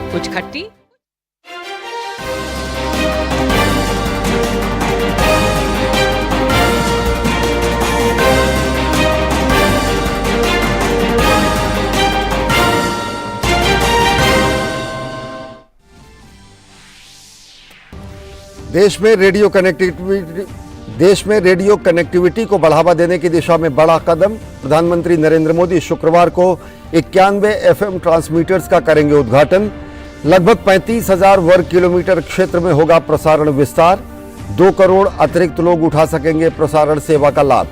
कुछ खट्टी। देश में रेडियो कनेक्टिविटी को बढ़ावा देने की दिशा में बड़ा कदम। प्रधानमंत्री नरेंद्र मोदी शुक्रवार को 91 एफएम ट्रांसमीटर्स का करेंगे उद्घाटन। लगभग 35,000 वर्ग किलोमीटर क्षेत्र में होगा प्रसारण विस्तार। 2 करोड़ अतिरिक्त लोग उठा सकेंगे प्रसारण सेवा का लाभ।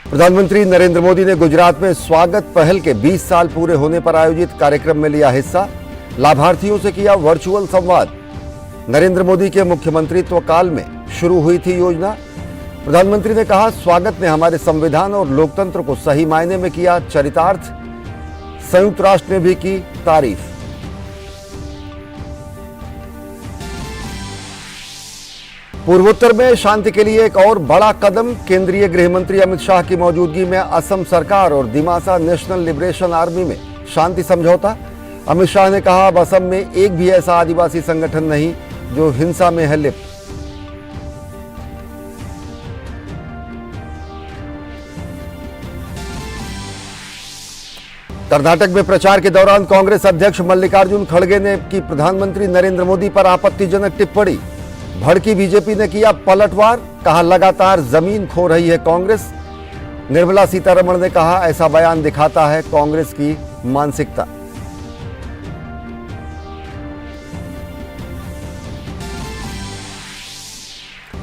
प्रधानमंत्री नरेंद्र मोदी ने गुजरात में स्वागत पहल के 20 साल पूरे होने पर आयोजित कार्यक्रम में लिया हिस्सा। लाभार्थियों से किया वर्चुअल संवाद। नरेंद्र मोदी के मुख्यमंत्रित्व काल में शुरू हुई थी योजना। प्रधानमंत्री ने कहा, स्वागत ने हमारे संविधान और लोकतंत्र को सही मायने में किया चरितार्थ। संयुक्त राष्ट्र ने भी की तारीफ। पूर्वोत्तर में शांति के लिए एक और बड़ा कदम। केंद्रीय गृह मंत्री अमित शाह की मौजूदगी में असम सरकार और दिमासा नेशनल लिबरेशन आर्मी में शांति समझौता। अमित शाह ने कहा, अब असम में एक भी ऐसा आदिवासी संगठन नहीं जो हिंसा में है लिप्त। कर्नाटक में प्रचार के दौरान कांग्रेस अध्यक्ष मल्लिकार्जुन खड़गे ने की प्रधानमंत्री नरेंद्र मोदी पर आपत्तिजनक टिप्पणी। भड़की बीजेपी ने किया पलटवार। कहा, लगातार जमीन खो रही है कांग्रेस। निर्मला सीतारमण ने कहा, ऐसा बयान दिखाता है कांग्रेस की मानसिकता।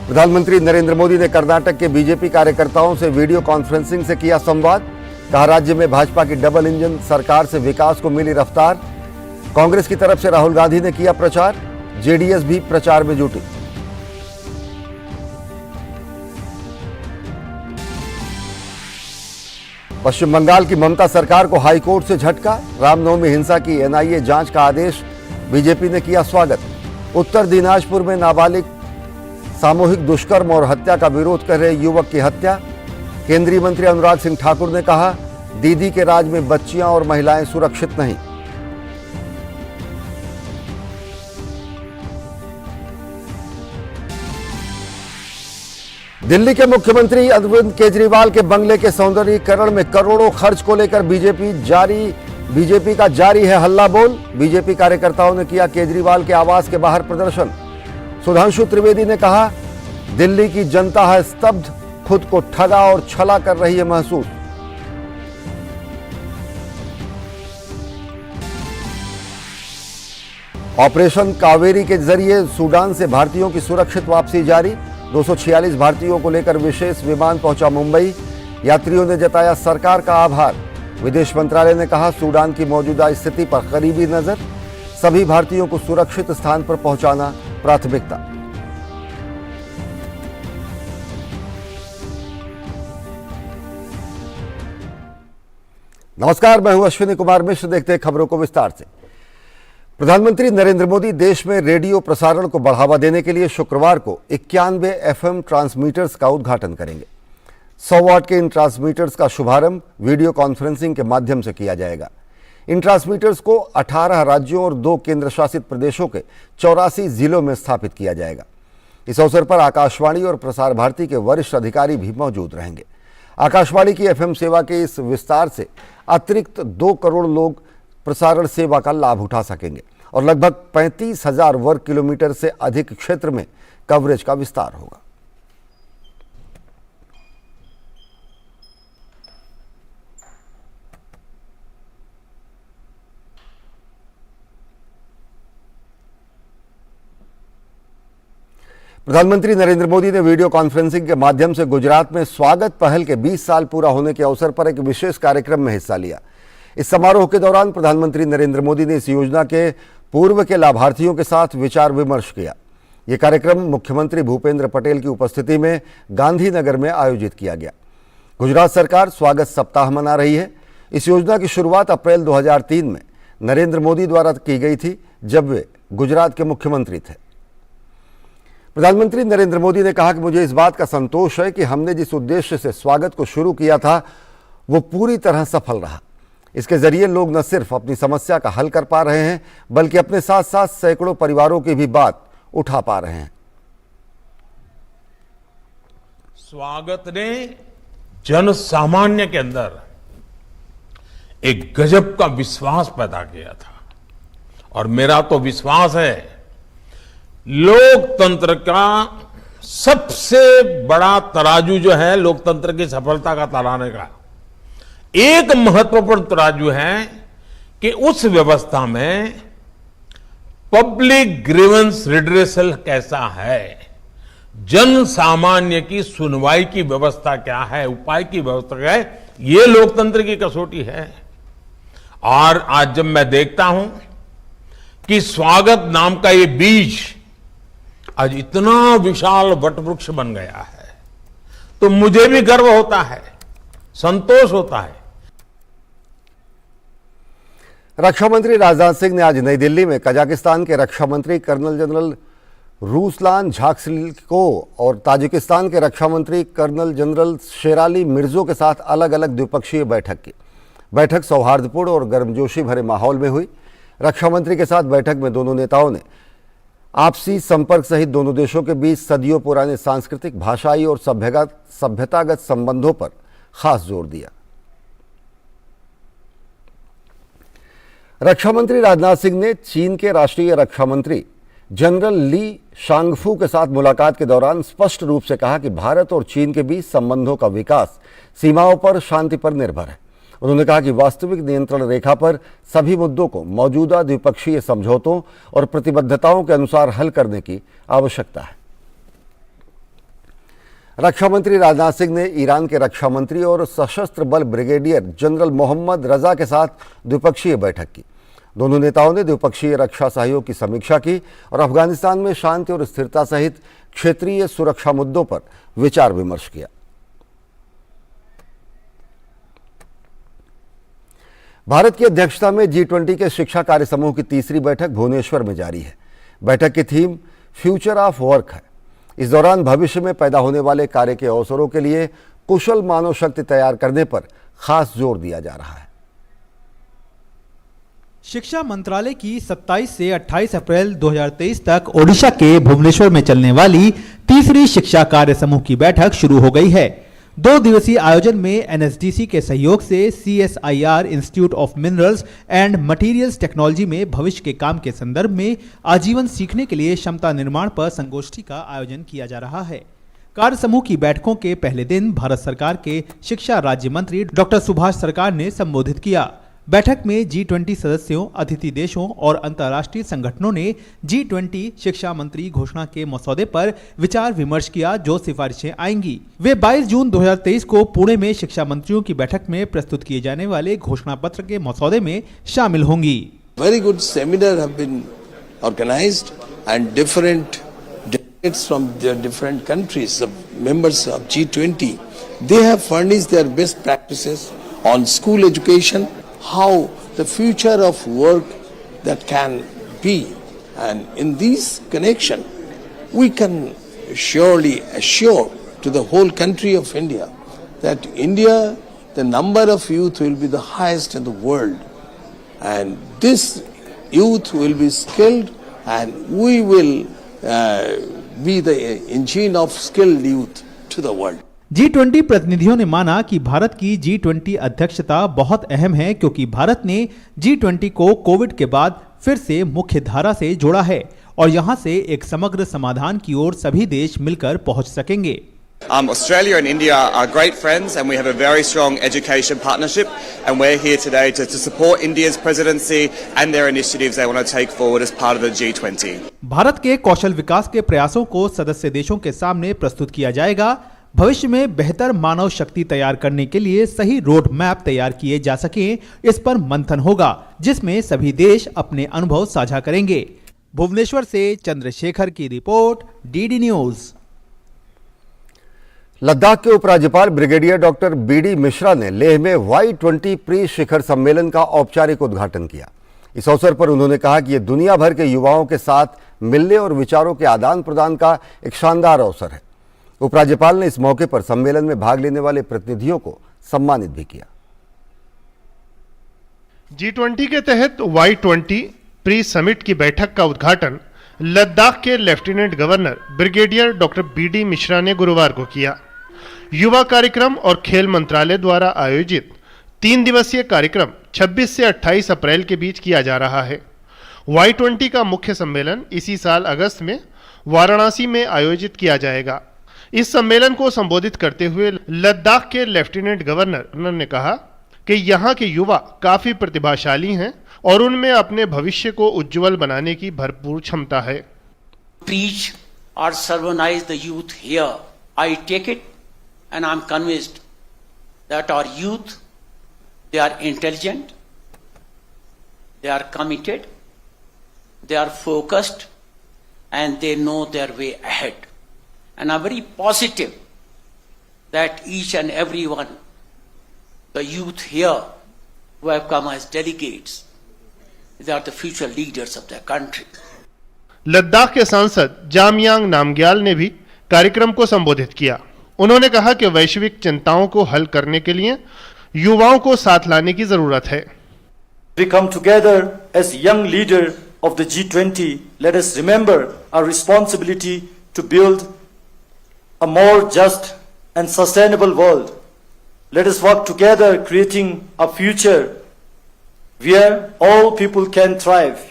प्रधानमंत्री नरेंद्र मोदी ने कर्नाटक के बीजेपी कार्यकर्ताओं से वीडियो कॉन्फ्रेंसिंग से किया संवाद। कहा, राज्य में भाजपा की डबल इंजन सरकार से विकास को मिली रफ्तार। कांग्रेस की तरफ से राहुल गांधी ने किया प्रचार। जेडीएस भी प्रचार में जुटी। पश्चिम बंगाल की ममता सरकार को हाईकोर्ट से झटका। रामनवमी हिंसा की एनआईए जांच का आदेश। बीजेपी ने किया स्वागत। उत्तर दिनाजपुर में नाबालिग सामूहिक दुष्कर्म और हत्या का विरोध कर रहे युवक की हत्या। केंद्रीय मंत्री अनुराग सिंह ठाकुर ने कहा, दीदी के राज में बच्चियां और महिलाएं सुरक्षित नहीं। दिल्ली के मुख्यमंत्री अरविंद केजरीवाल के बंगले के सौंदर्यीकरण में करोड़ों खर्च को लेकर बीजेपी का जारी है हल्ला बोल। बीजेपी कार्यकर्ताओं ने किया केजरीवाल के आवास के बाहर प्रदर्शन। सुधांशु त्रिवेदी ने कहा, दिल्ली की जनता है स्तब्ध, खुद को ठगा और छला कर रही है महसूस। ऑपरेशन कावेरी के जरिए सूडान से भारतीयों की सुरक्षित वापसी जारी। 246 भारतीयों को लेकर विशेष विमान पहुंचा मुंबई। यात्रियों ने जताया सरकार का आभार। विदेश मंत्रालय ने कहा, सूडान की मौजूदा स्थिति पर करीबी नजर। सभी भारतीयों को सुरक्षित स्थान पर पहुंचाना प्राथमिकता। नमस्कार, मैं हूं अश्विनी कुमार मिश्र। देखते हैं खबरों को विस्तार से। प्रधानमंत्री नरेंद्र मोदी देश में रेडियो प्रसारण को बढ़ावा देने के लिए शुक्रवार को 91 एफएम ट्रांसमीटर्स का उद्घाटन करेंगे। 100 वाट के इन ट्रांसमीटर्स का शुभारंभ वीडियो कॉन्फ्रेंसिंग के माध्यम से किया जाएगा। इन ट्रांसमीटर्स को 18 राज्यों और 2 केंद्र शासित प्रदेशों के 84 जिलों में स्थापित किया जाएगा। इस अवसर पर आकाशवाणी और प्रसार भारती के वरिष्ठ अधिकारी भी मौजूद रहेंगे। आकाशवाणी की एफएम सेवा के इस विस्तार से अतिरिक्त 2 करोड़ लोग प्रसारण सेवा का लाभ उठा सकेंगे और लगभग 35,000 वर्ग किलोमीटर से अधिक क्षेत्र में कवरेज का विस्तार होगा। प्रधानमंत्री नरेंद्र मोदी ने वीडियो कॉन्फ्रेंसिंग के माध्यम से गुजरात में स्वागत पहल के 20 साल पूरा होने के अवसर पर एक विशेष कार्यक्रम में हिस्सा लिया। इस समारोह के दौरान प्रधानमंत्री नरेंद्र मोदी ने इस योजना के पूर्व के लाभार्थियों के साथ विचार विमर्श किया। यह कार्यक्रम मुख्यमंत्री भूपेंद्र पटेल की उपस्थिति में गांधीनगर में आयोजित किया गया। गुजरात सरकार स्वागत सप्ताह मना रही है। इस योजना की शुरुआत अप्रैल 2003 में नरेंद्र मोदी द्वारा की गई थी, जब वे गुजरात के मुख्यमंत्री थे। प्रधानमंत्री नरेंद्र मोदी ने कहा कि मुझे इस बात का संतोष है कि हमने जिस उद्देश्य से स्वागत को शुरू किया था वो पूरी तरह सफल रहा। इसके जरिए लोग न सिर्फ अपनी समस्या का हल कर पा रहे हैं बल्कि अपने साथ साथ सैकड़ों परिवारों की भी बात उठा पा रहे हैं। स्वागत ने जन सामान्य के अंदर एक गजब का विश्वास पैदा किया था और मेरा तो विश्वास है लोकतंत्र का सबसे बड़ा तराजू जो है लोकतंत्र की सफलता का तराने का एक महत्वपूर्ण तराजू है कि उस व्यवस्था में पब्लिक ग्रीवेंस रिड्रेसल कैसा है, जन सामान्य की सुनवाई की व्यवस्था क्या है, उपाय की व्यवस्था क्या है, ये लोकतंत्र की कसौटी है। और आज जब मैं देखता हूं कि स्वागत नाम का ये बीज आज इतना विशाल वटवृक्ष बन गया है तो मुझे भी गर्व होता है, संतोष होता है। रक्षा मंत्री राजनाथ सिंह ने आज नई दिल्ली में कजाकिस्तान के रक्षा मंत्री कर्नल जनरल रूसलान झाकसिलको और ताजिकिस्तान के रक्षा मंत्री कर्नल जनरल शेराली मिर्जो के साथ अलग अलग द्विपक्षीय बैठक की। बैठक सौहार्दपूर्ण और गर्मजोशी भरे माहौल में हुई। रक्षा मंत्री के साथ बैठक में दोनों नेताओं ने आपसी संपर्क सहित दोनों देशों के बीच सदियों पुराने सांस्कृतिक, भाषाई और सभ्यतागत संबंधों पर खास जोर दिया। रक्षा मंत्री राजनाथ सिंह ने चीन के राष्ट्रीय रक्षा मंत्री जनरल ली शांगफू के साथ मुलाकात के दौरान स्पष्ट रूप से कहा कि भारत और चीन के बीच संबंधों का विकास सीमाओं पर शांति पर निर्भर है। उन्होंने कहा कि वास्तविक नियंत्रण रेखा पर सभी मुद्दों को मौजूदा द्विपक्षीय समझौतों और प्रतिबद्धताओं के अनुसार हल करने की आवश्यकता है। रक्षा मंत्री राजनाथ सिंह ने ईरान के रक्षा मंत्री और सशस्त्र बल ब्रिगेडियर जनरल मोहम्मद रजा के साथ द्विपक्षीय बैठक की। दोनों नेताओं ने द्विपक्षीय रक्षा सहयोग की समीक्षा की और अफगानिस्तान में शांति और स्थिरता सहित क्षेत्रीय सुरक्षा मुद्दों पर विचार विमर्श किया। भारत की अध्यक्षता में G20 के शिक्षा कार्य समूह की तीसरी बैठक भुवनेश्वर में जारी है। बैठक की थीम फ्यूचर ऑफ वर्क है। इस दौरान भविष्य में पैदा होने वाले कार्य के अवसरों के लिए कुशल मानव शक्ति तैयार करने पर खास जोर दिया जा रहा है। शिक्षा मंत्रालय की 27 से 28 अप्रैल 2023 तक ओडिशा के भुवनेश्वर में चलने वाली तीसरी शिक्षा कार्य समूह की बैठक शुरू हो गई है। 2 दिवसीय आयोजन में NSDC के सहयोग से CSIR institute of minerals and materials technology में भविष्य के काम के संदर्भ में आजीवन सीखने के लिए क्षमता निर्माण पर संगोष्ठी का आयोजन किया जा रहा है। कार्य समूह की बैठकों के पहले दिन भारत सरकार के शिक्षा राज्य मंत्री डॉक्टर सुभाष सरकार ने संबोधित किया। बैठक में G20 सदस्यों, अतिथि देशों और अंतर्राष्ट्रीय संगठनों ने G20 शिक्षा मंत्री घोषणा के मसौदे पर विचार विमर्श किया जो सिफारिशें आएंगी। वे 22 जून 2023 को पुणे में शिक्षा मंत्रियों की बैठक में प्रस्तुत किए जाने वाले घोषणा पत्र के मसौदे में शामिल होंगी। Very good seminar have been organized and different delegates from the different countries, members of G20, they have furnished their best practices on school education, how the future of work that can be, and in this connection we can surely assure to the whole country of India that India, the number of youth will be the highest in the world, and this youth will be skilled and we will be the engine of skilled youth to the world. G20 प्रतिनिधियों ने माना कि भारत की G20 अध्यक्षता बहुत अहम है क्योंकि भारत ने G20 को कोविड के बाद फिर से मुख्य धारा से जोड़ा है और यहां से एक समग्र समाधान की ओर सभी देश मिलकर पहुंच सकेंगे। Australia and India are great friends and we have a very strong education partnership, and we're here today to support India's presidency and their initiatives they want to take forward as part of the G20. Bharat के कौशल विकास के प्रयासों को सदस्य देशों के सामने प्रस्तुत किया जाएगा। भविष्य में बेहतर मानव शक्ति तैयार करने के लिए सही रोड मैप तैयार किए जा सकें, इस पर मंथन होगा जिसमें सभी देश अपने अनुभव साझा करेंगे। भुवनेश्वर से चंद्रशेखर की रिपोर्ट, डीडी न्यूज। लद्दाख के उपराज्यपाल ब्रिगेडियर डॉक्टर बीडी मिश्रा ने लेह में Y20 प्री शिखर सम्मेलन का औपचारिक उद्घाटन किया। इस अवसर पर उन्होंने कहा कि यह दुनिया भर के युवाओं के साथ मिलने और विचारों के आदान प्रदान का एक शानदार अवसर है। उपराज्यपाल ने इस मौके पर सम्मेलन में भाग लेने वाले प्रतिनिधियों को सम्मानित भी किया। G20 के तहत Y20 प्री समिट की बैठक का उद्घाटन लद्दाख के lieutenant governor brigadier doctor BD Mishra ने गुरुवार को किया। युवा कार्यक्रम और खेल मंत्रालय द्वारा आयोजित 3 दिवसीय कार्यक्रम 26 से 28 अप्रैल के बीच किया जा रहा है। Y20 का मुख्य सम्मेलन इसी साल अगस्त में वाराणसी में आयोजित किया जाएगा। इस सम्मेलन को संबोधित करते हुए लद्दाख के लेफ्टिनेंट गवर्नर ने कहा कि यहाँ के युवा काफी प्रतिभाशाली हैं और उनमें अपने भविष्य को उज्जवल बनाने की भरपूर क्षमता है। Preach or sermonize the youth here. I take it and I'm convinced that our youth, they are intelligent, they are committed, they are focused, and they know their way ahead. And I'm very positive that each and every one, the youth here who have come as delegates, they are the future leaders of their country. Ladakh के सांसद जामयांग नामग्याल ने भी कार्यक्रम को संबोधित किया। उन्होंने कहा कि वैश्विक चिंताओं को हल करने के लिए युवाओं को साथ लाने की जरूरत है। We come together as young leader of the G20. Let us remember our responsibility to build a more just and sustainable world. Let us work together creating a future where all people can thrive,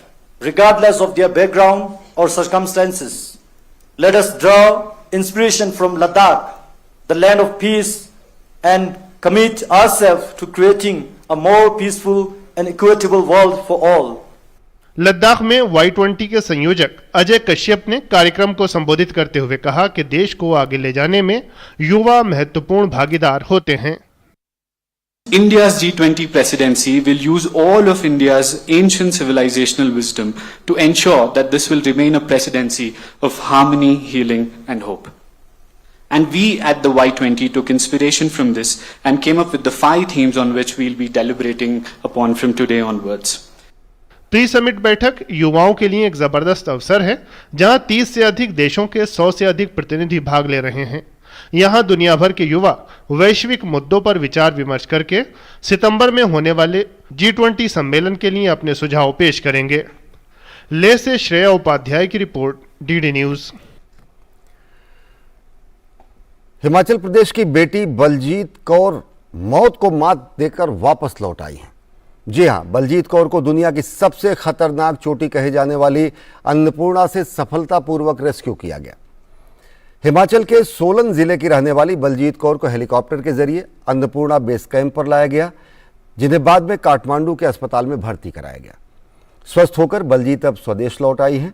regardless of their background or circumstances. Let us draw inspiration from Ladakh, the land of peace, and commit ourselves to creating a more peaceful and equitable world for all. Ladakh में Y20 के संयोजक अजय कश्यप ने कार्यक्रम को संबोधित करते हुए कहा कि देश को आगे ले जाने में युवा महत्वपूर्ण भागीदार होते हैं। India's G20 presidency will use all of India's ancient civilizational wisdom to ensure that this will remain a presidency of harmony, healing, and hope. And we at the Y20 took inspiration from this and came up with the 5 themes on which we'll be deliberating upon from today onwards. Pre summit बैठक युवाओं के लिए एक जबरदस्त अवसर है, जहां 30 से अधिक देशों के 100 से अधिक प्रतिनिधि भाग ले रहे हैं। यहां दुनिया भर के युवा वैश्विक मुद्दों पर विचार विमर्श करके सितंबर में होने वाले G20 सम्मेलन के लिए अपने सुझाव पेश करेंगे। लेह से श्रेया उपाध्याय की report, DD news. Himachal Pradesh की बेटी बलजीत कौर मौत को मात देकर वापस लौट आई हैं। जी हां, बलजीत कौर को दुनिया की सबसे खतरनाक चोटी कहे जाने वाली अन्नपूर्णा से सफलतापूर्वक रेस्क्यू किया गया। हिमाचल के सोलन जिले की रहने वाली बलजीत कौर को हेलीकॉप्टर के जरिए अन्नपूर्णा बेस कैंप पर लाया गया, जिन्हें बाद में काठमांडू के अस्पताल में भर्ती कराया गया। स्वस्थ होकर बलजीत अब स्वदेश लौट आई हैं।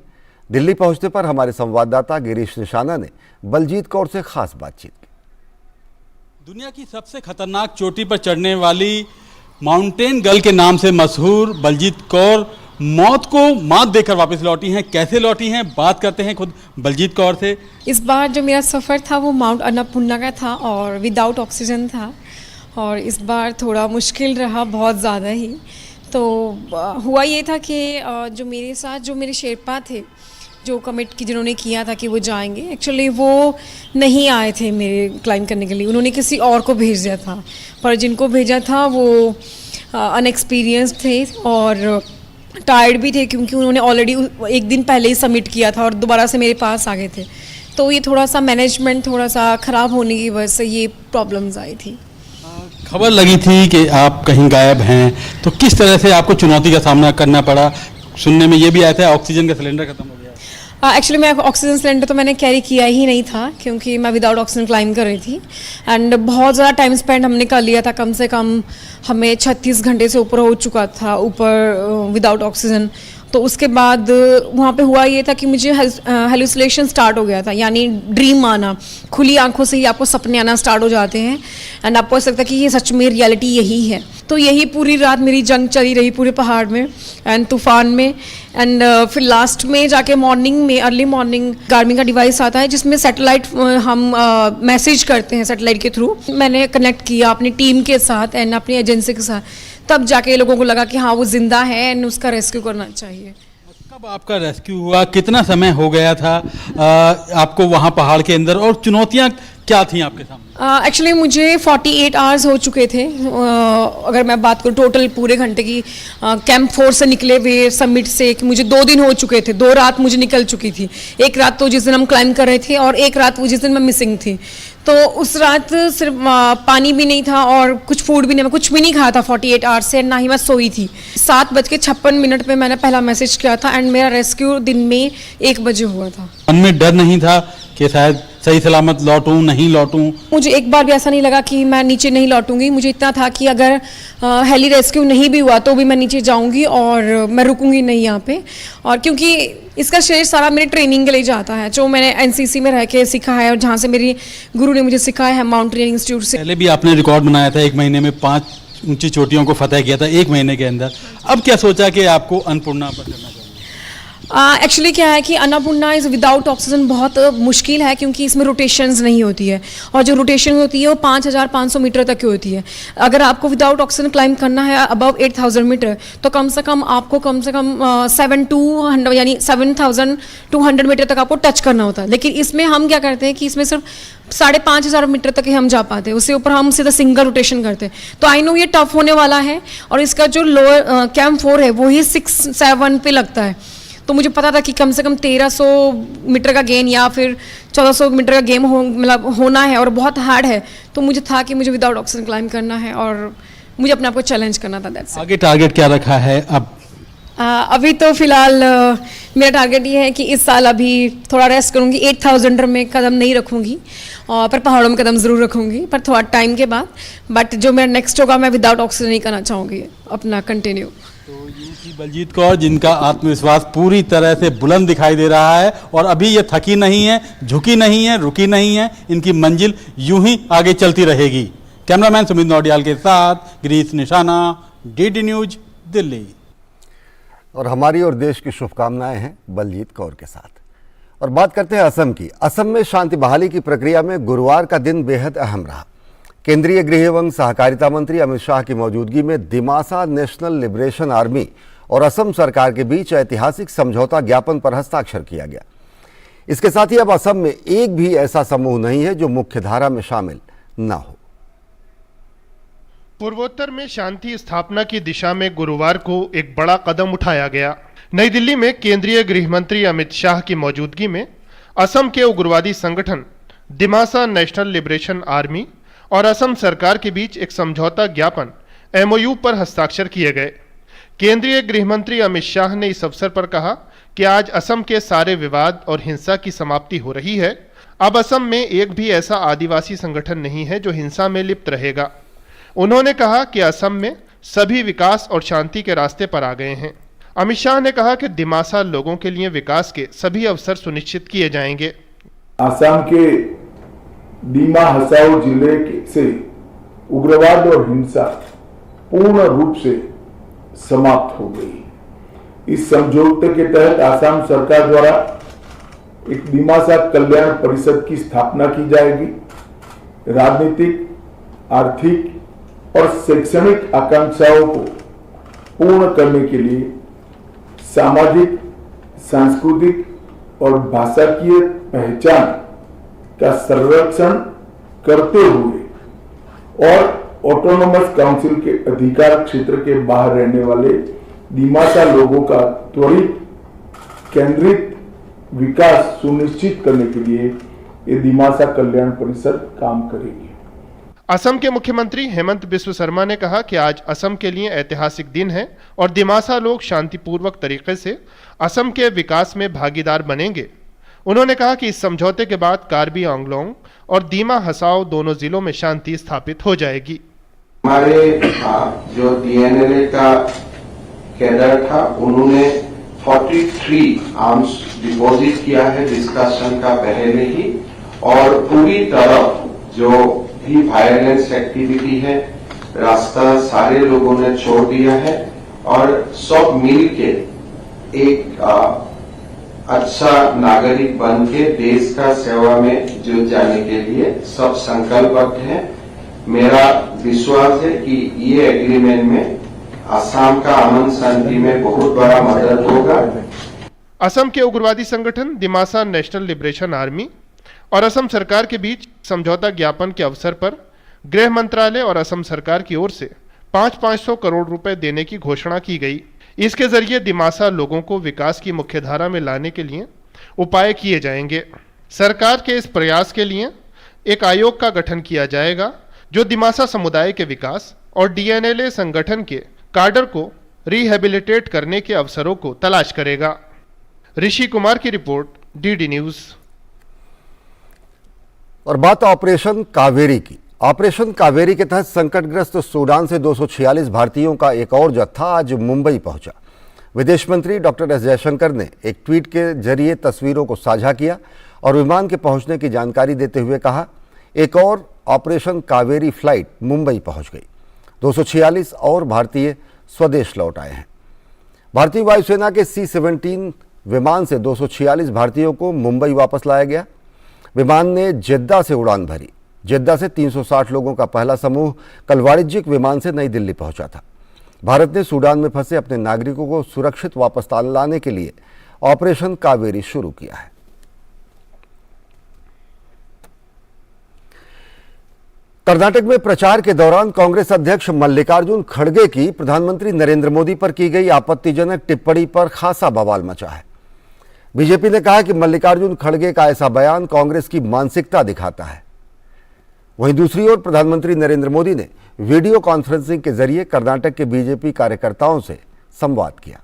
दिल्ली पहुंचने पर हमारे संवाददाता गिरीश निशाना ने बलजीत कौर से खास बातचीत की। दुनिया की सबसे खतरनाक चोटी पर चढ़ने वाली माउंटेन गर्ल के नाम से मशहूर बलजीत कौर मौत को मात देकर वापस लौटी हैं। कैसे लौटी हैं, बात करते हैं खुद बलजीत कौर से। इस बार जो मेरा सफ़र था वो माउंट अन्नपूर्णा का था और विदाउट ऑक्सीजन था, और इस बार थोड़ा मुश्किल रहा, बहुत ज़्यादा ही। तो हुआ ये था कि जो मेरे साथ जो मेरे शेरपा थे, जो कमिट की जिन्होंने किया था कि वो जाएंगे, एक्चुअली वो नहीं आए थे मेरे क्लाइंब करने के लिए, उन्होंने किसी और को भेज दिया था। पर जिनको भेजा था वो अनएक्सपीरियंस्ड थे और टायर्ड भी थे, क्योंकि उन्होंने ऑलरेडी एक दिन पहले ही सबमिट किया था और दोबारा से मेरे पास आ गए थे। तो ये थोड़ा सा मैनेजमेंट थोड़ा सा ख़राब होने की वजह से ये प्रॉब्लम्स आई थी। खबर लगी थी कि आप कहीं गायब हैं, तो किस तरह से आपको चुनौती का सामना करना पड़ा? सुनने में ये भी आया था ऑक्सीजन का सिलेंडर खत्म हो गया। एक्चुअली मैं ऑक्सीजन सिलेंडर तो मैंने कैरी किया ही नहीं था, क्योंकि मैं विदाउट ऑक्सीजन क्लाइंब कर रही थी। एंड बहुत ज़्यादा टाइम स्पेंड हमने कर लिया था, कम से कम हमें 36 घंटे से ऊपर हो चुका था ऊपर विदाउट ऑक्सीजन। तो उसके बाद वहाँ पे हुआ ये था कि मुझे हेलुसिनेशन स्टार्ट हो गया था, यानी ड्रीम आना, खुली आंखों से ही आपको सपने आना स्टार्ट हो जाते हैं एंड आपको ऐसा लगता है कि ये सच में रियलिटी यही है। तो यही पूरी रात मेरी जंग चली रही पूरे पहाड़ में एंड तूफान में। एंड फिर लास्ट में जाके मॉर्निंग में, अर्ली मॉर्निंग, गार्मिन का डिवाइस आता है जिसमें सैटेलाइट हम मैसेज करते हैं सैटेलाइट के थ्रू। मैंने कनेक्ट किया अपनी टीम के साथ एंड अपनी एजेंसी के साथ, तब जाके लोगों को लगा कि हाँ वो जिंदा है एंड उसका रेस्क्यू करना चाहिए। कब आपका रेस्क्यू हुआ, कितना समय हो गया था आपको वहाँ पहाड़ के अंदर, और चुनौतियाँ क्या थी आपके सामने? एक्चुअली मुझे 48 आवर्स हो चुके थे। अगर मैं बात करूँ टोटल पूरे घंटे की, कैंप 4 से निकले हुए समिट से, कि मुझे 2 दिन हो चुके थे, 2 रात मुझे निकल चुकी थी। एक रात तो जिस दिन हम क्लाइंब कर रहे थे और एक रात वो जिस दिन मैं मिसिंग थी। तो उस रात सिर्फ पानी भी नहीं था और कुछ फूड भी नहीं, मैं कुछ भी नहीं खाया था 48 आवर्स से, ना ही मैं सोई थी। 7:56 पे मैंने पहला मैसेज किया था एंड मेरा रेस्क्यू दिन में 1 बजे हुआ था। मन में डर नहीं था कि शायद सही सलामत लौटूं, नहीं लौटूं? मुझे एक बार भी ऐसा नहीं लगा कि मैं नीचे नहीं लौटूंगी। मुझे इतना था कि अगर हेली रेस्क्यू नहीं भी हुआ तो भी मैं नीचे जाऊंगी और मैं रुकूंगी नहीं यहाँ पे। और क्योंकि इसका श्रेय सारा मेरे ट्रेनिंग के लिए जाता है, जो मैंने एनसीसी में रह के सीखा है और जहाँ से मेरी गुरु ने मुझे सिखाया है, माउंटेनियरिंग इंस्टीट्यूट से। पहले भी आपने रिकॉर्ड बनाया था, 1 महीने में 5 ऊंची चोटियों को फतह किया था 1 महीने के अंदर। अब क्या सोचा कि आपको अन्नपूर्णा पर करना चाहिए? एक्चुअली क्या है कि अन्नपूर्णा इज विदाउट ऑक्सीजन बहुत मुश्किल है, क्योंकि इसमें रोटेशंस नहीं होती है और जो रोटेशन होती है वो 5500 मीटर तक की होती है। अगर आपको विदाउट ऑक्सीजन क्लाइंब करना है अबव 8000 मीटर तो कम से कम आपको 7200 यानी 7200 मीटर तक आपको टच करना होता है। लेकिन इसमें हम क्या करते हैं कि इसमें सिर्फ 5500 मीटर तक ही हम जा पाते हैं, उससे ऊपर हम सीधा सिंगल रोटेशन करते हैं। तो आई नो ये टफ होने वाला है और इसका जो लोअर कैंप 4 है वो ही 6-7 पे लगता है। तो मुझे पता था कि कम से कम 1300 मीटर का गेन या फिर 1400 मीटर का गेम मतलब होना है और बहुत हार्ड है। तो मुझे था कि मुझे विदाउट ऑक्सीजन क्लाइंब करना है और मुझे अपने आप को चैलेंज करना था। आगे टारगेट क्या रखा है अब? अभी तो फिलहाल मेरा टारगेट ये है कि इस साल अभी थोड़ा रेस्ट करूंगी, 8000 में कदम नहीं रखूंगी और पर पहाड़ों में कदम ज़रूर रखूंगी, पर थोड़ा टाइम के बाद। बट जो मेरा नेक्स्ट होगा मैं विदाउट ऑक्सीजन नहीं करना चाहूँगी अपना कंटिन्यू। तो ये थी बलजीत कौर, जिनका आत्मविश्वास पूरी तरह से बुलंद दिखाई दे रहा है और अभी ये थकी नहीं है, झुकी नहीं है, रुकी नहीं है। इनकी मंजिल यूं ही आगे चलती रहेगी। कैमरामैन सुमित नौडियाल के साथ गिरीश निशाना, डीडी न्यूज, दिल्ली। और हमारी और देश की शुभकामनाएं हैं बलजीत कौर के साथ। और बात करते हैं असम की। असम में शांति बहाली की प्रक्रिया में गुरुवार का दिन बेहद अहम रहा। केंद्रीय गृह एवं सहकारिता मंत्री अमित शाह की मौजूदगी में दिमासा नेशनल लिबरेशन आर्मी और असम सरकार के बीच ऐतिहासिक समझौता ज्ञापन पर हस्ताक्षर किया गया। इसके साथ ही अब असम में एक भी ऐसा समूह नहीं है जो मुख्यधारा में शामिल न हो। पूर्वोत्तर में शांति स्थापना की दिशा में गुरुवार को एक बड़ा कदम उठाया गया। नई दिल्ली में केंद्रीय गृह मंत्री अमित शाह की मौजूदगी में असम के उग्रवादी संगठन दिमासा नेशनल लिबरेशन आर्मी और असम सरकार के बीच एक समझौता ज्ञापन एमओयू पर हस्ताक्षर किए गए। केंद्रीय गृह मंत्री अमित शाह ने इस अवसर पर कहा कि आज असम के सारे विवाद और हिंसा की समाप्ति हो रही है। अब असम में एक भी ऐसा आदिवासी संगठन नहीं है जो हिंसा में लिप्त रहेगा। उन्होंने कहा कि असम में सभी विकास और शांति के रास्ते पर आ गए हैं। अमित शाह ने कहा कि दिमासा लोगों के लिए विकास के सभी अवसर सुनिश्चित किए जाएंगे। असम के दीमा हसाओ जिले से उग्रवाद और हिंसा पूर्ण रूप से समाप्त हो गई। इस समझौते के तहत असम सरकार द्वारा एक दिमासा कल्याण परिषद की स्थापना की जाएगी। राजनीतिक, आर्थिक और शैक्षणिक आकांक्षाओं को पूर्ण करने के लिए सामाजिक, सांस्कृतिक और भाषाकीय पहचान का संरक्षण करते हुए और ऑटोनोमस काउंसिल के अधिकार क्षेत्र के बाहर रहने वाले दिमासा लोगों का त्वरित केंद्रित विकास सुनिश्चित करने के लिए ये दिमासा कल्याण परिषद काम करेगी। असम के मुख्यमंत्री हेमंत बिस्व शर्मा ने कहा कि आज असम के लिए ऐतिहासिक दिन है और दिमासा लोग शांतिपूर्वक तरीके से असम के विकास में भागीदार बनेंगे। उन्होंने कहा कि इस समझौते के बाद कार्बी आंगलोंग और दीमा हसाओ दोनों जिलों में शांति स्थापित हो जाएगी। हमारे जो डीएनएलए का कैडर था उन्होंने 43 आर्म्स डिपॉजिट किया है डिस्कशन का पहले ही, और पूरी तरह जो भी वायलेंस एक्टिविटी है रास्ता सारे लोगों ने छोड़ दिया है और सब मिल के एक अच्छा नागरिक बन के देश का सेवा में जुट जाने के लिए सब संकल्पबद्ध है। मेरा विश्वास है कि ये एग्रीमेंट में असम का अमन शांति में बहुत बड़ा मदद होगा। असम के उग्रवादी संगठन दिमासा नेशनल लिबरेशन आर्मी और असम सरकार के बीच समझौता ज्ञापन के अवसर पर गृह मंत्रालय और असम सरकार की ओर से 500 करोड़ रुपए देने की घोषणा की गई। इसके जरिए दिमासा लोगों को विकास की मुख्यधारा में लाने के लिए उपाय किए जाएंगे। सरकार के इस प्रयास के लिए एक आयोग का गठन किया जाएगा जो दिमासा समुदाय के विकास और डीएनएलए संगठन के काडर को रिहेबिलिटेट करने के अवसरों को तलाश करेगा। ऋषि कुमार की रिपोर्ट, डीडी न्यूज। और बात ऑपरेशन कावेरी की। ऑपरेशन कावेरी के तहत संकटग्रस्त सूडान से 246 भारतीयों का एक और जत्था आज मुंबई पहुंचा। विदेश मंत्री डॉक्टर एस जयशंकर ने एक ट्वीट के जरिए तस्वीरों को साझा किया और विमान के पहुंचने की जानकारी देते हुए कहा, एक और ऑपरेशन कावेरी फ्लाइट मुंबई पहुंच गई। 246 और भारतीय स्वदेश लौट आए हैं। भारतीय वायुसेना के C-17 विमान से 246 भारतीयों को मुंबई वापस लाया गया। विमान ने जेद्दा से उड़ान भरी। जेद्दा से 360 लोगों का पहला समूह कल वाणिज्यिक विमान से नई दिल्ली पहुंचा था। भारत ने सूडान में फंसे अपने नागरिकों को सुरक्षित वापस लाने के लिए ऑपरेशन कावेरी शुरू किया है। कर्नाटक में प्रचार के दौरान कांग्रेस अध्यक्ष मल्लिकार्जुन खड़गे की प्रधानमंत्री नरेंद्र मोदी पर की गई आपत्तिजनक टिप्पणी पर खासा बवाल मचा है। बीजेपी ने कहा कि मल्लिकार्जुन खड़गे का ऐसा बयान कांग्रेस की मानसिकता दिखाता है। वहीं दूसरी ओर प्रधानमंत्री नरेंद्र मोदी ने वीडियो कॉन्फ्रेंसिंग के जरिए कर्नाटक के बीजेपी कार्यकर्ताओं से संवाद किया।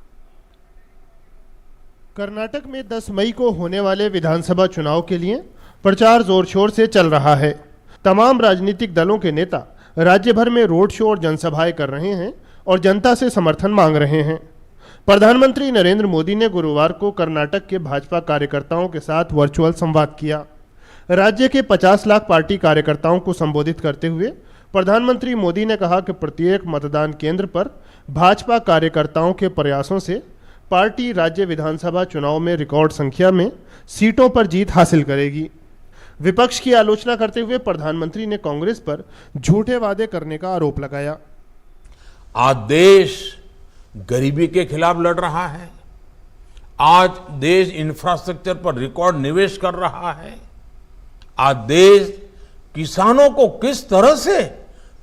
कर्नाटक में 10 मई को होने वाले विधानसभा चुनाव के लिए प्रचार जोर शोर से चल रहा है। तमाम राजनीतिक दलों के नेता राज्य भर में रोड शो और जनसभाएं कर रहे हैं और जनता से समर्थन मांग रहे हैं। प्रधानमंत्री नरेंद्र मोदी ने गुरुवार को कर्नाटक के भाजपा कार्यकर्ताओं के साथ वर्चुअल संवाद किया। राज्य के 50 लाख पार्टी कार्यकर्ताओं को संबोधित करते हुए प्रधानमंत्री मोदी ने कहा कि प्रत्येक मतदान केंद्र पर भाजपा कार्यकर्ताओं के प्रयासों से पार्टी राज्य विधानसभा चुनाव में रिकॉर्ड संख्या में सीटों पर जीत हासिल करेगी। विपक्ष की आलोचना करते हुए प्रधानमंत्री ने कांग्रेस पर झूठे वादे करने का आरोप लगाया। आज देश गरीबी के खिलाफ लड़ रहा है। आज देश इंफ्रास्ट्रक्चर पर रिकॉर्ड निवेश कर रहा है। आज देश किसानों को किस तरह से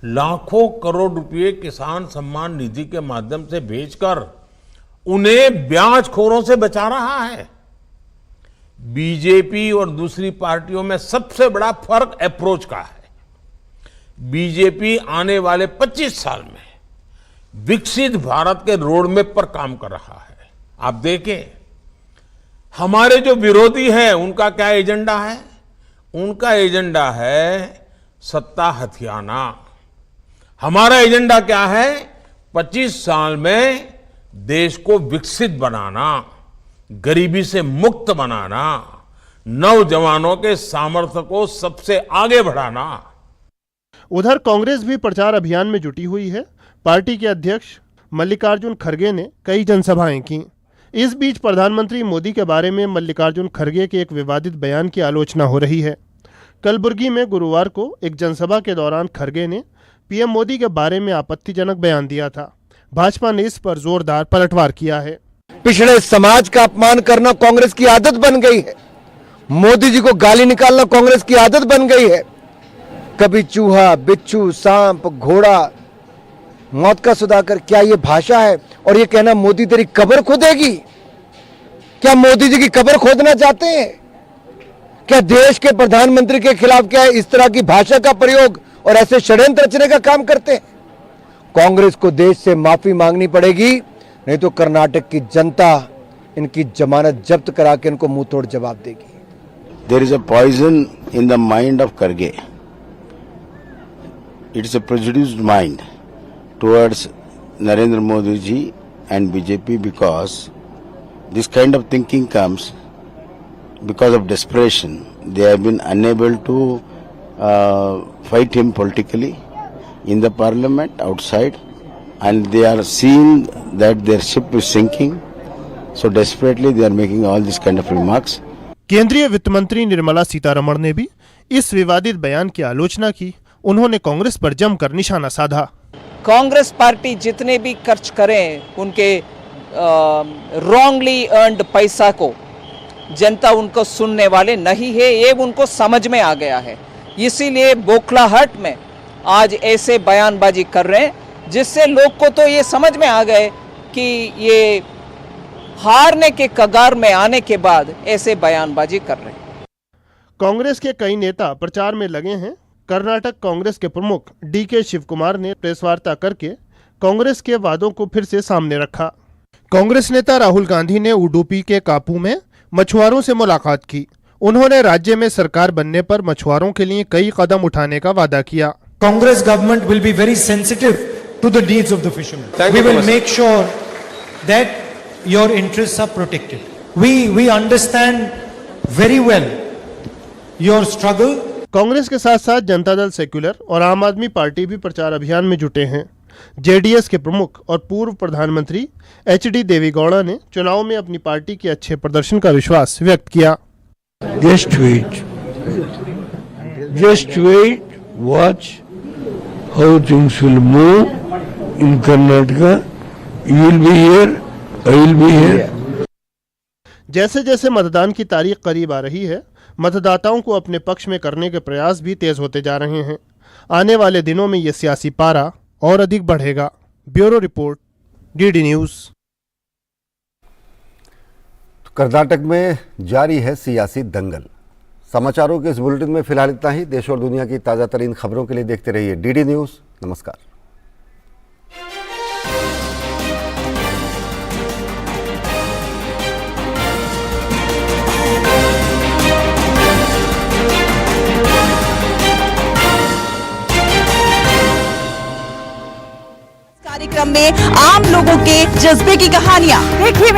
लाखों करोड़ रुपए किसान सम्मान निधि के माध्यम से भेजकर उन्हें ब्याजखोरों से बचा रहा है। बीजेपी और दूसरी पार्टियों में सबसे बड़ा फर्क अप्रोच का है। बीजेपी आने वाले 25 साल में विकसित भारत के रोडमैप पर काम कर रहा है। आप देखें, हमारे जो विरोधी हैं उनका क्या एजेंडा है? उनका एजेंडा है सत्ता हथियाना। हमारा एजेंडा क्या है? 25 साल में देश को विकसित बनाना, गरीबी से मुक्त बनाना, नौजवानों के सामर्थ्य को सबसे आगे बढ़ाना। उधर कांग्रेस भी प्रचार अभियान में जुटी हुई है। पार्टी के अध्यक्ष मल्लिकार्जुन खड़गे ने कई जनसभाएं की। इस बीच प्रधानमंत्री मोदी के बारे में मल्लिकार्जुन खड़गे के एक विवादित बयान की आलोचना हो रही है। कलबुर्गी में गुरुवार को एक जनसभा के दौरान खड़गे ने पीएम मोदी के बारे में आपत्तिजनक बयान दिया था। भाजपा ने इस पर जोरदार पलटवार किया है। पिछड़े समाज का अपमान करना कांग्रेस की आदत बन गई है। मोदी जी को गाली निकालना कांग्रेस की आदत बन गई है। कभी चूहा, बिच्छू, सांप, घोड़ा, मौत का सुधाकर, क्या ये भाषा है? और ये कहना मोदी तेरी कब्र खोदेगी? क्या मोदी जी की कब्र खोदना चाहते हैं? क्या देश के प्रधानमंत्री के खिलाफ क्या इस तरह की भाषा का प्रयोग और ऐसे षड्यंत्र रचने का काम करते हैं? कांग्रेस को देश से माफी मांगनी पड़ेगी, नहीं तो कर्नाटक की जनता इनकी जमानत जब्त करा के इनको मुंह तोड़ जवाब देगी। There is a poison in the mind of Kharge. It is a prejudiced mind towards Narendra Modi ji and BJP because this kind of thinking comes because of desperation. They have been unable to fight him politically in the parliament, outside, and they are seeing that their ship is sinking. So desperately they are making all these kind of remarks. केंद्रीय वित्त मंत्री निर्मला सीतारमण ने भी इस विवादित बयान की आलोचना की। उन्होंने कांग्रेस पर जमकर निशाना साधा। कांग्रेस पार्टी जितने भी खर्च करें उनके रॉन्गली अर्न्ड पैसा को जनता उनको सुनने वाले नहीं है, ये उनको समझ में आ गया है। इसीलिए बौखलाहट में आज ऐसे बयानबाजी कर रहे हैं जिससे लोग को तो ये समझ में आ गए कि ये हारने के कगार में आने के बाद ऐसे बयानबाजी कर रहे हैं। कांग्रेस के कई नेता प्रचार में लगे हैं। कर्नाटक कांग्रेस के प्रमुख डीके शिव कुमार ने प्रेस वार्ता करके कांग्रेस के वादों को फिर से सामने रखा। कांग्रेस नेता राहुल गांधी ने उडुपी के कापू में मछुआरों से मुलाकात की। उन्होंने राज्य में सरकार बनने पर मछुआरों के लिए कई कदम उठाने का वादा किया। Congress government will be very sensitive to the needs of the fishermen. We will make sure that your interests are protected. We understand very well your struggle. Congress के साथ साथ जनता दल सेक्युलर और आम आदमी पार्टी भी प्रचार अभियान में जुटे हैं। जेडीएस के प्रमुख और पूर्व प्रधानमंत्री एचडी देवेगौड़ा ने चुनाव में अपनी पार्टी के अच्छे प्रदर्शन का विश्वास व्यक्त किया। Just wait, watch how things will move in Karnataka. You will be here, I will be here. जैसे जैसे मतदान की तारीख करीब आ रही है, मतदाताओं को अपने पक्ष में करने के प्रयास भी तेज होते जा रहे हैं। आने वाले दिनों में यह सियासी पारा और अधिक बढ़ेगा। Bureau report, DD news. Karnataka में जारी है सियासी दंगल। समाचारों के इस बुलेटिन में फिलहाल इतना ही। देश और दुनिया की ताज़ा तरीन खबरों के लिए देखते रहिए डीडी न्यूज। नमस्कार। कार्यक्रम में आम लोगों के जज्बे की कहानियां देखिए।